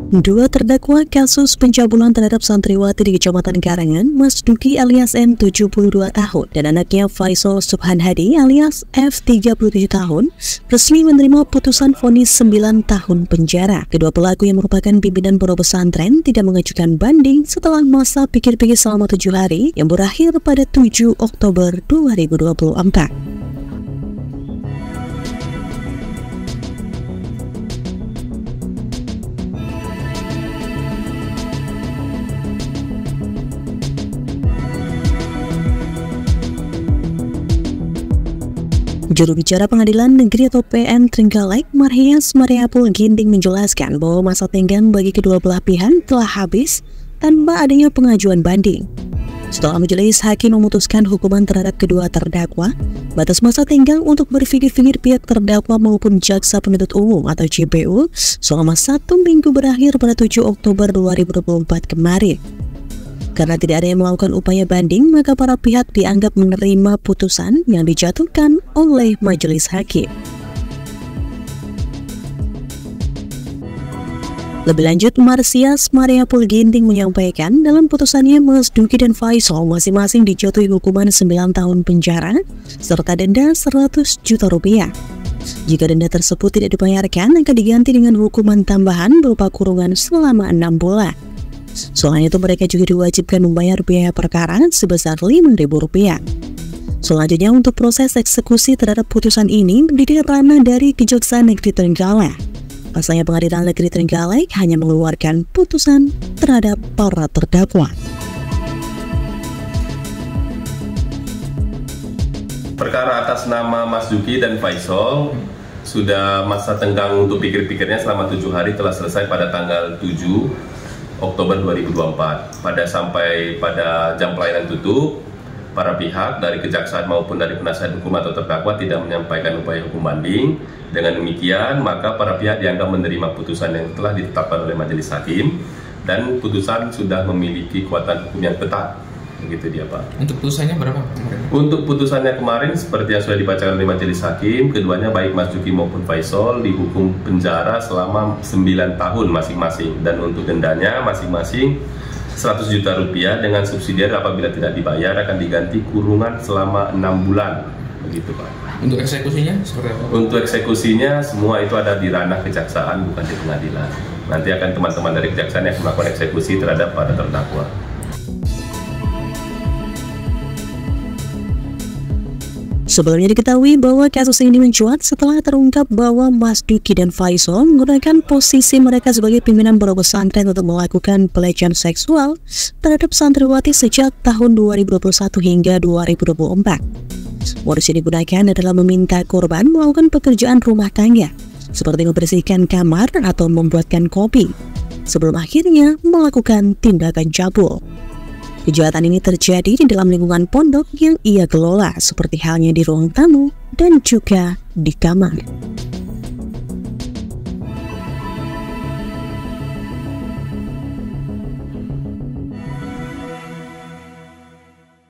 Dua terdakwa kasus pencabulan terhadap santriwati di Kecamatan Karangan, Mas Duki alias M 72 tahun dan anaknya Faisal Subhan Hadi alias F 37 tahun resmi menerima putusan vonis 9 tahun penjara. Kedua pelaku yang merupakan pimpinan pondok pesantren tidak mengajukan banding setelah masa pikir-pikir selama 7 hari yang berakhir pada 7 Oktober 2024. Juru bicara Pengadilan Negeri atau PN Trenggalek, Marhias Mariapul Ginting menjelaskan bahwa masa tenggang bagi kedua belah pihak telah habis tanpa adanya pengajuan banding. Setelah majelis hakim memutuskan hukuman terhadap kedua terdakwa, batas masa tenggang untuk berpikir-pikir pihak terdakwa maupun jaksa penuntut umum atau JPU selama 1 minggu berakhir pada 7 Oktober 2024 kemarin. Karena tidak ada yang melakukan upaya banding, maka para pihak dianggap menerima putusan yang dijatuhkan oleh majelis hakim. Lebih lanjut, Marhias Mariapul Ginting menyampaikan dalam putusannya Mas Duki dan Faisal masing-masing dijatuhi hukuman 9 tahun penjara serta denda 100 juta rupiah. Jika denda tersebut tidak dibayarkan, akan diganti dengan hukuman tambahan berupa kurungan selama 6 bulan. Selain itu, mereka juga diwajibkan membayar biaya perkara sebesar Rp5.000. Selanjutnya, untuk proses eksekusi terhadap putusan ini menjadi ranah dari Kejaksaan Negeri Trenggalek. Pasalnya Pengadilan Negeri Trenggalek hanya mengeluarkan putusan terhadap para terdakwa. Perkara atas nama Mas Duki dan Faisal sudah masa tenggang untuk pikir-pikirnya selama 7 hari telah selesai pada tanggal 7 Oktober 2024. Sampai pada jam pelayanan tutup, para pihak dari kejaksaan maupun dari penasihat hukum atau terdakwa tidak menyampaikan upaya hukum banding. Dengan demikian, maka para pihak dianggap menerima putusan yang telah ditetapkan oleh majelis hakim dan putusan sudah memiliki kekuatan hukum yang tetap. Begitu dia, Pak. Untuk putusannya berapa? Untuk putusannya kemarin seperti yang sudah dibacakan oleh majelis hakim, keduanya baik Mas Duki maupun Faisal dihukum penjara selama 9 tahun masing-masing, dan untuk dendanya masing-masing 100 juta rupiah dengan subsidiar apabila tidak dibayar akan diganti kurungan selama 6 bulan. Begitu, Pak. Untuk eksekusinya seperti apa? Untuk eksekusinya semua itu ada di ranah kejaksaan, bukan di pengadilan. Nanti akan teman-teman dari kejaksaan yang melakukan eksekusi terhadap para terdakwa. Sebelumnya diketahui bahwa kasus ini mencuat setelah terungkap bahwa Mas Duki dan Faisal menggunakan posisi mereka sebagai pimpinan pondok pesantren untuk melakukan pelecehan seksual terhadap santriwati sejak tahun 2021 hingga 2024. Modus yang digunakan adalah meminta korban melakukan pekerjaan rumah tangga seperti membersihkan kamar atau membuatkan kopi sebelum akhirnya melakukan tindakan cabul. Kejahatan ini terjadi di dalam lingkungan pondok yang ia kelola, seperti halnya di ruang tamu dan juga di kamar.